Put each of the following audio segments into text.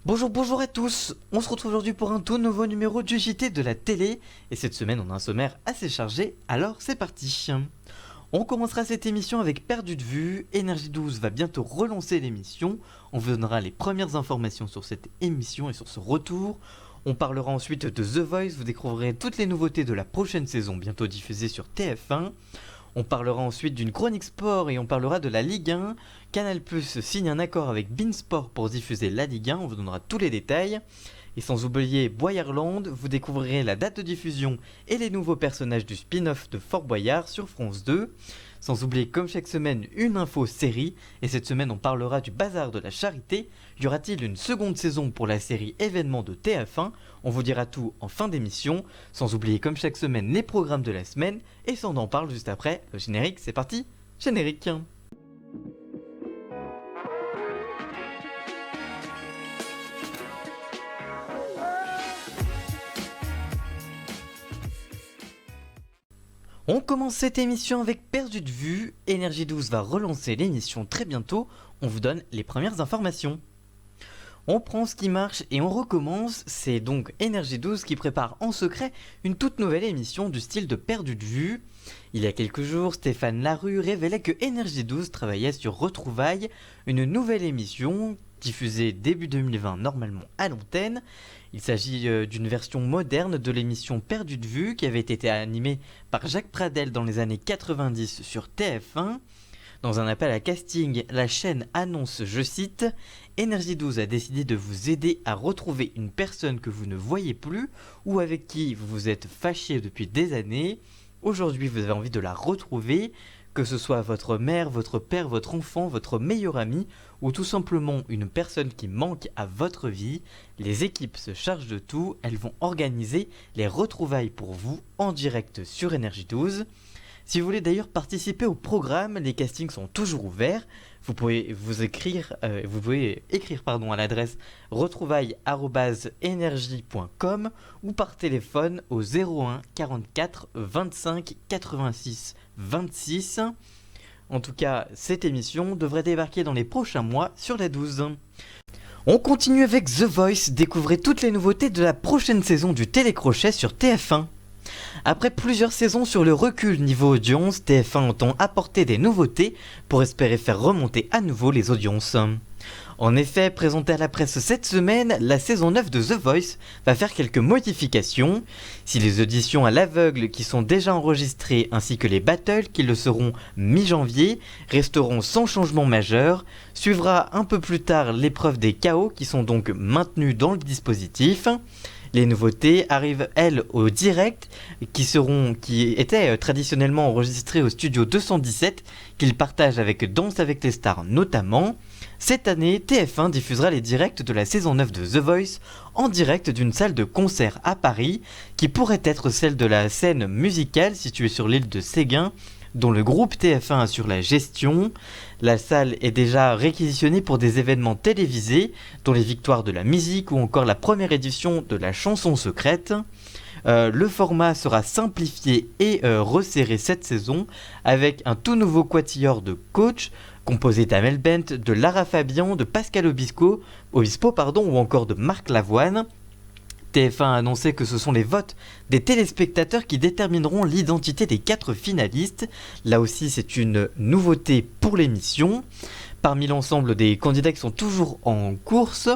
Bonjour à tous, on se retrouve aujourd'hui pour un tout nouveau numéro du JT de la télé, et cette semaine on a un sommaire assez chargé, alors c'est parti. On commencera cette émission avec Perdu de vue, Énergie 12 va bientôt relancer l'émission, on vous donnera les premières informations sur cette émission et sur ce retour. On parlera ensuite de The Voice, vous découvrirez toutes les nouveautés de la prochaine saison bientôt diffusée sur TF1. On parlera ensuite d'une chronique sport et on parlera de la Ligue 1. Canal+ signe un accord avec beIN Sport pour diffuser la Ligue 1, on vous donnera tous les détails. Et sans oublier Boyarland, vous découvrirez la date de diffusion et les nouveaux personnages du spin-off de Fort Boyard sur France 2. Sans oublier comme chaque semaine une info série, et cette semaine on parlera du bazar de la charité. Y aura-t-il une seconde saison pour la série événement de TF1? On vous dira tout en fin d'émission, sans oublier comme chaque semaine les programmes de la semaine, et ça on en parle juste après le générique, c'est parti, générique. On commence cette émission avec Perdu de vue, Énergie 12 va relancer l'émission très bientôt, on vous donne les premières informations. On prend ce qui marche et on recommence, c'est donc Énergie 12 qui prépare en secret une toute nouvelle émission du style de Perdu de vue. Il y a quelques jours, Stéphane Larue révélait que Énergie 12 travaillait sur Retrouvailles, une nouvelle émission diffusée début 2020 normalement à l'antenne. Il s'agit d'une version moderne de l'émission Perdu de vue qui avait été animée par Jacques Pradel dans les années 90 sur TF1. Dans un appel à casting, la chaîne annonce, je cite, « Énergie 12 a décidé de vous aider à retrouver une personne que vous ne voyez plus ou avec qui vous vous êtes fâché depuis des années. Aujourd'hui, vous avez envie de la retrouver, que ce soit votre mère, votre père, votre enfant, votre meilleur ami ou tout simplement une personne qui manque à votre vie. Les équipes se chargent de tout, elles vont organiser les retrouvailles pour vous en direct sur Énergie 12. Si vous voulez d'ailleurs participer au programme, les castings sont toujours ouverts. Vous pouvez écrire à l'adresse retrouvailles@energie.com ou par téléphone au 01 44 25 86 26. En tout cas, cette émission devrait débarquer dans les prochains mois sur la 12. On continue avec The Voice, découvrez toutes les nouveautés de la prochaine saison du télécrochet sur TF1. Après plusieurs saisons sur le recul niveau audience, TF1 entend apporter des nouveautés pour espérer faire remonter à nouveau les audiences. En effet, présentée à la presse cette semaine, la saison 9 de The Voice va faire quelques modifications. Si les auditions à l'aveugle qui sont déjà enregistrées ainsi que les battles qui le seront mi-janvier resteront sans changement majeur, suivra un peu plus tard l'épreuve des KO qui sont donc maintenus dans le dispositif. Les nouveautés arrivent, elles, au direct, qui étaient traditionnellement enregistrés au studio 217, qu'ils partagent avec Danse avec les stars notamment. Cette année, TF1 diffusera les directs de la saison 9 de The Voice en direct d'une salle de concert à Paris, qui pourrait être celle de la scène musicale située sur l'île de Séguin, dont le groupe TF1 assure la gestion. La salle est déjà réquisitionnée pour des événements télévisés, dont les victoires de la musique ou encore la première édition de la chanson secrète. Le format sera simplifié et resserré cette saison, avec un tout nouveau quatuor de coach, composé d'Amel Bent, de Lara Fabian, de Pascal Obispo ou encore de Marc Lavoine. TF1 a annoncé que ce sont les votes des téléspectateurs qui détermineront l'identité des 4 finalistes. Là aussi, c'est une nouveauté pour l'émission. Parmi l'ensemble des candidats qui sont toujours en course,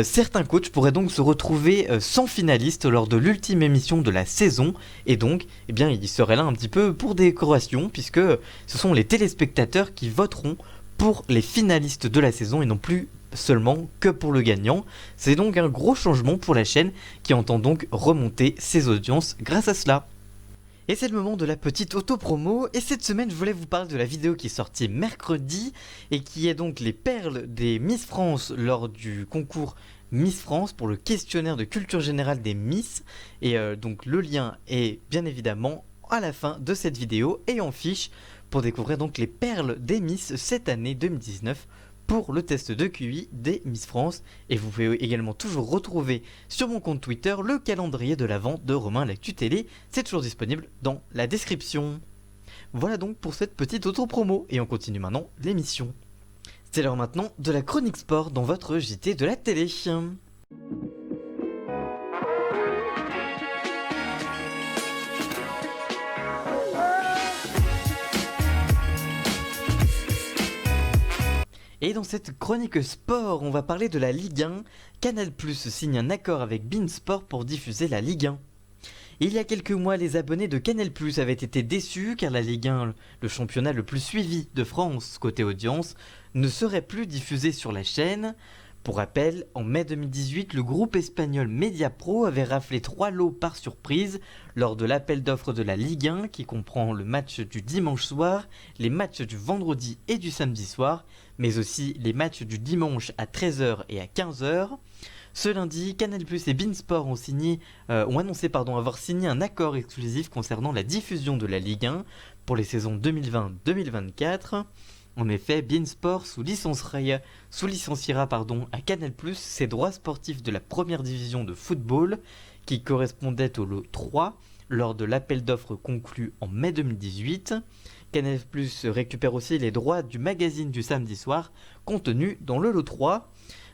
certains coachs pourraient donc se retrouver sans finaliste lors de l'ultime émission de la saison. Et donc, ils seraient là un petit peu pour décoration, puisque ce sont les téléspectateurs qui voteront pour les finalistes de la saison et non plus seulement que pour le gagnant. C'est donc un gros changement pour la chaîne qui entend donc remonter ses audiences grâce à cela. Et c'est le moment de la petite auto-promo, et cette semaine je voulais vous parler de la vidéo qui est sortie mercredi et qui est donc les perles des Miss France lors du concours Miss France pour le questionnaire de culture générale des Miss, et donc le lien est bien évidemment à la fin de cette vidéo et en fiche pour découvrir donc les perles des Miss cette année 2019 pour le test de QI des Miss France. Et vous pouvez également toujours retrouver sur mon compte Twitter le calendrier de l'Avent de Romain L'Actu Télé. C'est toujours disponible dans la description. Voilà donc pour cette petite auto-promo et on continue maintenant l'émission. C'est l'heure maintenant de la chronique sport dans votre JT de la télé. Et dans cette chronique sport, on va parler de la Ligue 1. Canal+ signe un accord avec beIN Sport pour diffuser la Ligue 1. Il y a quelques mois, les abonnés de Canal+ avaient été déçus car la Ligue 1, le championnat le plus suivi de France côté audience, ne serait plus diffusé sur la chaîne. Pour rappel, en mai 2018, le groupe espagnol Mediapro avait raflé 3 lots par surprise lors de l'appel d'offres de la Ligue 1 qui comprend le match du dimanche soir, les matchs du vendredi et du samedi soir, mais aussi les matchs du dimanche à 13h et à 15h. Ce lundi, Canal+ et beIN Sport ont annoncé avoir signé un accord exclusif concernant la diffusion de la Ligue 1 pour les saisons 2020-2024. En effet, beIN Sport sous-licenciera à Canal+ ses droits sportifs de la première division de football qui correspondaient au lot 3 lors de l'appel d'offres conclu en mai 2018. Canal+ récupère aussi les droits du magazine du samedi soir contenu dans le lot 3.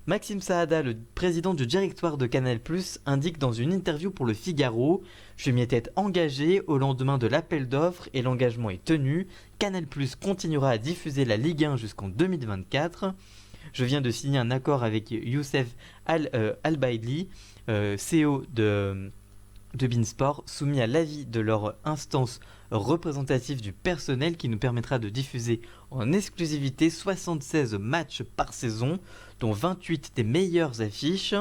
Maxime Saada, le président du directoire de Canal+, indique dans une interview pour Le Figaro « Je m'y étais engagé au lendemain de l'appel d'offres et l'engagement est tenu. Canal+ continuera à diffuser la Ligue 1 jusqu'en 2024. Je viens de signer un accord avec Youssef Al-Baidli, CEO de beIN Sport, soumis à l'avis de leur instance représentative du personnel qui nous permettra de diffuser en exclusivité 76 matchs par saison, dont 28 des meilleures affiches.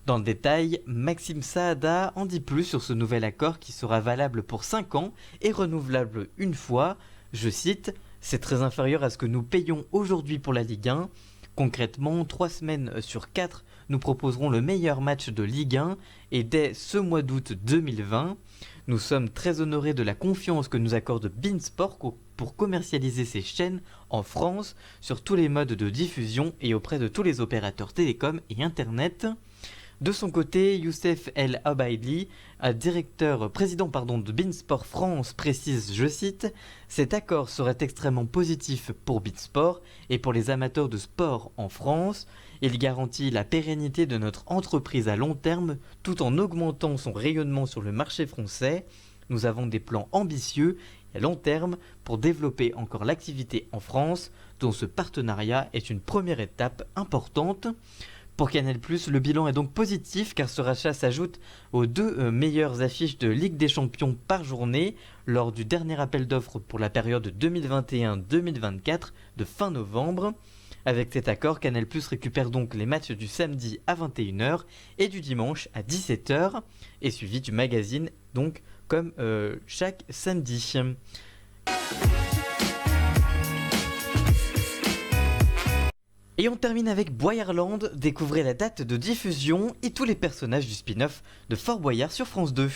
Dans le détail, Maxime Saada en dit plus sur ce nouvel accord qui sera valable pour 5 ans et renouvelable une fois. Je cite « C'est très inférieur à ce que nous payons aujourd'hui pour la Ligue 1. Concrètement, 3 semaines sur 4, nous proposerons le meilleur match de Ligue 1 et dès ce mois d'août 2020, nous sommes très honorés de la confiance que nous accorde beIN Sport pour commercialiser ses chaînes en France sur tous les modes de diffusion et auprès de tous les opérateurs télécoms et internet. De son côté, Youssef El Abaidli, président de beIN Sport France, précise, je cite, « Cet accord serait extrêmement positif pour beIN Sport et pour les amateurs de sport en France. Il garantit la pérennité de notre entreprise à long terme tout en augmentant son rayonnement sur le marché français. Nous avons des plans ambitieux et à long terme pour développer encore l'activité en France, dont ce partenariat est une première étape importante. » Pour Canal+, le bilan est donc positif car ce rachat s'ajoute aux 2 meilleures affiches de Ligue des Champions par journée lors du dernier appel d'offres pour la période 2021-2024 de fin novembre. Avec cet accord, Canal+ récupère donc les matchs du samedi à 21h et du dimanche à 17h et suivi du magazine donc comme chaque samedi. Et on termine avec Boyarland, découvrez la date de diffusion et tous les personnages du spin-off de Fort Boyard sur France 2.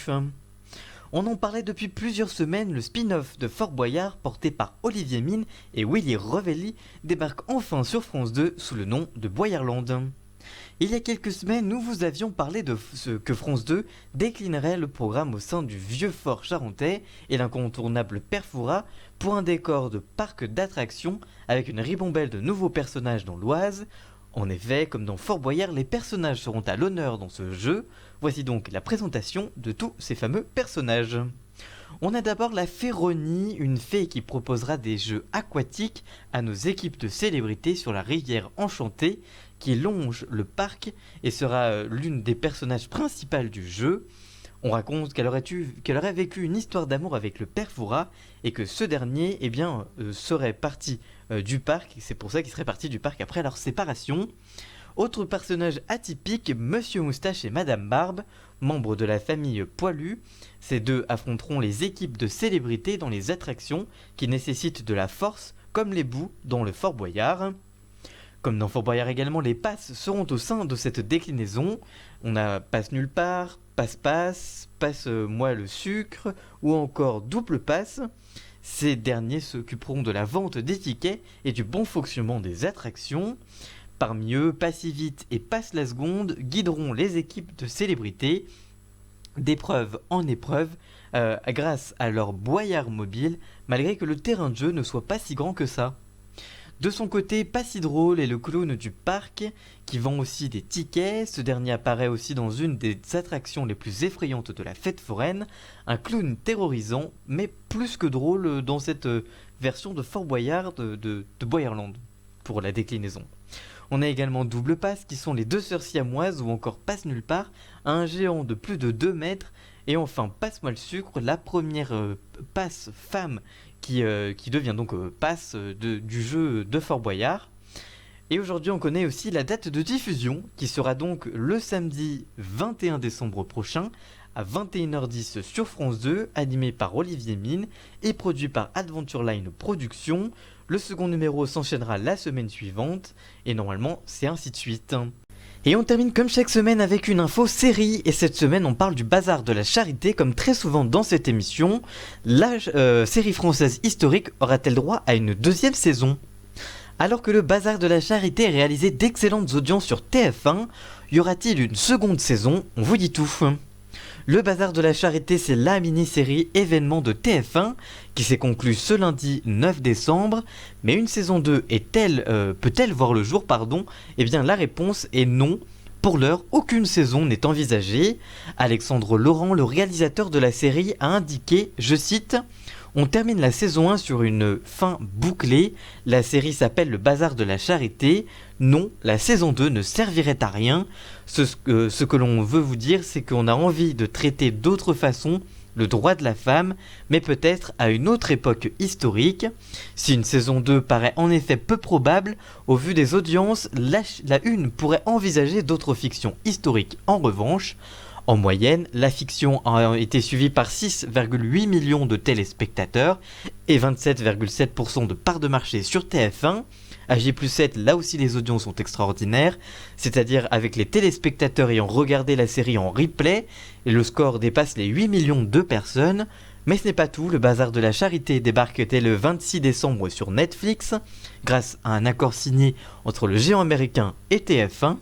On en parlait depuis plusieurs semaines, le spin-off de Fort Boyard porté par Olivier Mine et Willy Revelli débarque enfin sur France 2 sous le nom de Boyarland. Il y a quelques semaines, nous vous avions parlé de ce que France 2 déclinerait le programme au sein du vieux fort charentais et l'incontournable Père Fouras pour un décor de parc d'attractions avec une ribambelle de nouveaux personnages dans l'Oise. En effet, comme dans Fort Boyard, les personnages seront à l'honneur dans ce jeu. Voici donc la présentation de tous ces fameux personnages. On a d'abord la Féronie, une fée qui proposera des jeux aquatiques à nos équipes de célébrités sur la rivière enchantée qui longe le parc et sera l'une des personnages principales du jeu. On raconte qu'elle aurait vécu une histoire d'amour avec le Père Fouras et que ce dernier serait parti du parc, c'est pour ça qu'il serait parti du parc après leur séparation. Autre personnage atypique, Monsieur Moustache et Madame Barbe, membres de la famille Poilu. Ces deux affronteront les équipes de célébrités dans les attractions qui nécessitent de la force, comme les bouts dans le Fort Boyard. Comme dans Fort Boyard également, les passes seront au sein de cette déclinaison. On a passe nulle part, passe-passe, passe-moi le sucre ou encore double passe. Ces derniers s'occuperont de la vente des tickets et du bon fonctionnement des attractions. Parmi eux, Passivite et Passe la Seconde guideront les équipes de célébrités d'épreuve en épreuve grâce à leur boyard mobile, malgré que le terrain de jeu ne soit pas si grand que ça. De son côté, Pas si drôle est le clown du parc qui vend aussi des tickets. Ce dernier apparaît aussi dans une des attractions les plus effrayantes de la fête foraine, un clown terrorisant, mais plus que drôle dans cette version de Fort Boyard de Boyarland, pour la déclinaison. On a également Double Passe qui sont les deux sœurs siamoises ou encore Passe nulle part, un géant de plus de 2 mètres. Et enfin, Passe-moi le sucre, la première passe femme qui devient donc passe du jeu de Fort Boyard. Et aujourd'hui, on connaît aussi la date de diffusion qui sera donc le samedi 21 décembre prochain à 21h10 sur France 2, animé par Olivier Mine et produit par Adventure Line Productions. Le second numéro s'enchaînera la semaine suivante et normalement, c'est ainsi de suite. Et on termine comme chaque semaine avec une info série, et cette semaine on parle du Bazar de la Charité comme très souvent dans cette émission. La série française historique aura-t-elle droit à une deuxième saison ? Alors que le Bazar de la Charité réalisait d'excellentes audiences sur TF1, y aura-t-il une seconde saison ? On vous dit tout. Le Bazar de la Charité, c'est la mini-série événement de TF1 qui s'est conclue ce lundi 9 décembre. Mais une saison 2 peut-elle voir le jour ? Eh bien la réponse est non. Pour l'heure, aucune saison n'est envisagée. Alexandre Laurent, le réalisateur de la série, a indiqué, je cite, « On termine la saison 1 sur une fin bouclée. La série s'appelle Le Bazar de la Charité. Non, la saison 2 ne servirait à rien. Ce que l'on veut vous dire, c'est qu'on a envie de traiter d'autres façons le droit de la femme, mais peut-être à une autre époque historique. Si une saison 2 paraît en effet peu probable, au vu des audiences, la une pourrait envisager d'autres fictions historiques en revanche. En moyenne, la fiction a été suivie par 6,8 millions de téléspectateurs et 27,7% de part de marché sur TF1. À J+7, là aussi les audiences sont extraordinaires, c'est-à-dire avec les téléspectateurs ayant regardé la série en replay, et le score dépasse les 8 millions de personnes. Mais ce n'est pas tout, le Bazar de la Charité débarque dès le 26 décembre sur Netflix, grâce à un accord signé entre le géant américain et TF1.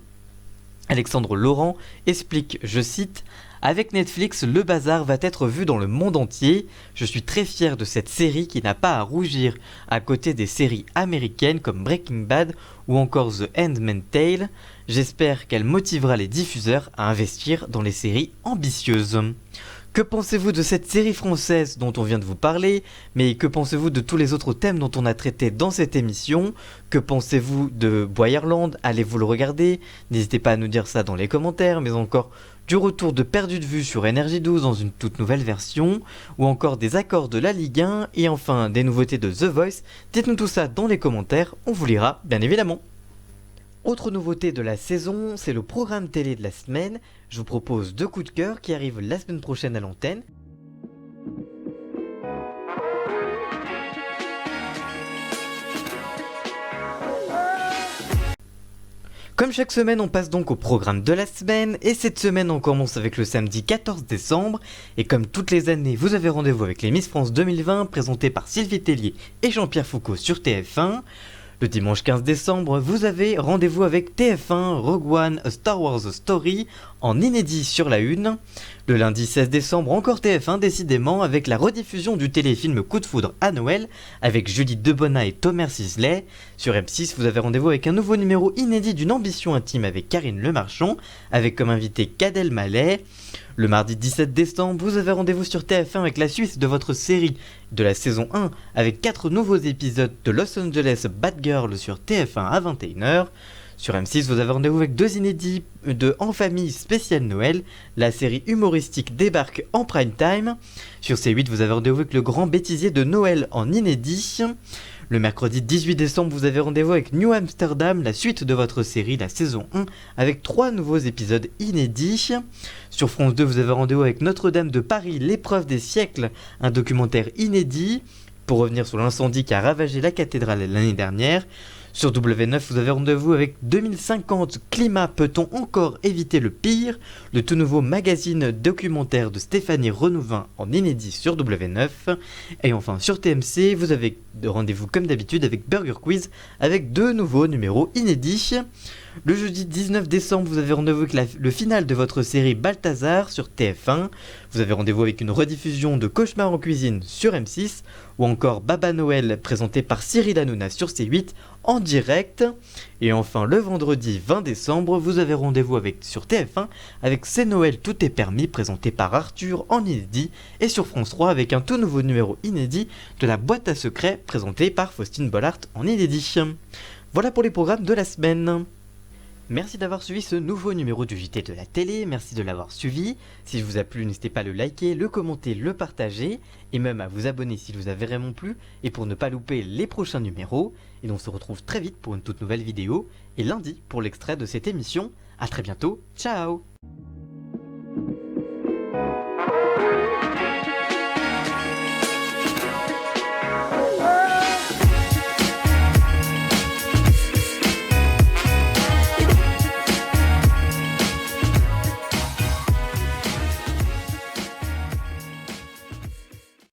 Alexandre Laurent explique, je cite, « Avec Netflix, le Bazar va être vu dans le monde entier. Je suis très fier de cette série qui n'a pas à rougir à côté des séries américaines comme Breaking Bad ou encore The Handmaid's Tale. J'espère qu'elle motivera les diffuseurs à investir dans les séries ambitieuses. » Que pensez-vous de cette série française dont on vient de vous parler ? Mais que pensez-vous de tous les autres thèmes dont on a traité dans cette émission ? Que pensez-vous de Boyarland ? Allez-vous le regarder ? N'hésitez pas à nous dire ça dans les commentaires, mais encore du retour de Perdu de vue sur NRJ12 dans une toute nouvelle version, ou encore des accords de la Ligue 1, et enfin des nouveautés de The Voice. Dites-nous tout ça dans les commentaires, on vous lira bien évidemment. Autre nouveauté de la saison, c'est le programme télé de la semaine. Je vous propose 2 coups de cœur qui arrivent la semaine prochaine à l'antenne. Comme chaque semaine, on passe donc au programme de la semaine, et cette semaine on commence avec le samedi 14 décembre, et comme toutes les années, vous avez rendez-vous avec les Miss France 2020, présentées par Sylvie Tellier et Jean-Pierre Foucault sur TF1. Le dimanche 15 décembre, vous avez rendez-vous avec TF1 Rogue One A Star Wars Story en inédit sur la une. Le lundi 16 décembre, encore TF1 décidément avec la rediffusion du téléfilm Coup de foudre à Noël avec Judith Debona et Thomas Sisley. Sur M6, vous avez rendez-vous avec un nouveau numéro inédit d'une ambition intime avec Karine Lemarchand, avec comme invité Gad Elmaleh. Le mardi 17 décembre, vous avez rendez-vous sur TF1 avec la suite de votre série de la saison 1 avec 4 nouveaux épisodes de Los Angeles Bad Girl sur TF1 à 21h. Sur M6, vous avez rendez-vous avec 2 inédits de En Famille spécial Noël. La série humoristique débarque en prime time. Sur C8, vous avez rendez-vous avec le grand bêtisier de Noël en inédit. Le mercredi 18 décembre, vous avez rendez-vous avec New Amsterdam, la suite de votre série, la saison 1, avec 3 nouveaux épisodes inédits. Sur France 2, vous avez rendez-vous avec Notre-Dame de Paris, l'épreuve des siècles, un documentaire inédit, pour revenir sur l'incendie qui a ravagé la cathédrale l'année dernière. Sur W9, vous avez rendez-vous avec 2050, Climat, peut-on encore éviter le pire ? Le tout nouveau magazine documentaire de Stéphanie Renouvin en inédit sur W9. Et enfin sur TMC, vous avez rendez-vous comme d'habitude avec Burger Quiz avec 2 nouveaux numéros inédits. Le jeudi 19 décembre, vous avez rendez-vous avec le final de votre série Balthazar sur TF1. Vous avez rendez-vous avec une rediffusion de Cauchemar en cuisine sur M6 ou encore Baba Noël présenté par Cyril Hanouna sur C8 en direct. Et enfin, le vendredi 20 décembre, vous avez rendez-vous sur TF1 avec C'est Noël, tout est permis présenté par Arthur en inédit et sur France 3 avec un tout nouveau numéro inédit de la boîte à secrets présenté par Faustine Bollard en inédit. Voilà pour les programmes de la semaine. Merci d'avoir suivi ce nouveau numéro du JT de la télé, merci de l'avoir suivi. Si je vous a plu, n'hésitez pas à le liker, le commenter, le partager, et même à vous abonner si vous avez vraiment plu, et pour ne pas louper les prochains numéros. Et on se retrouve très vite pour une toute nouvelle vidéo, et lundi pour l'extrait de cette émission. A très bientôt, ciao!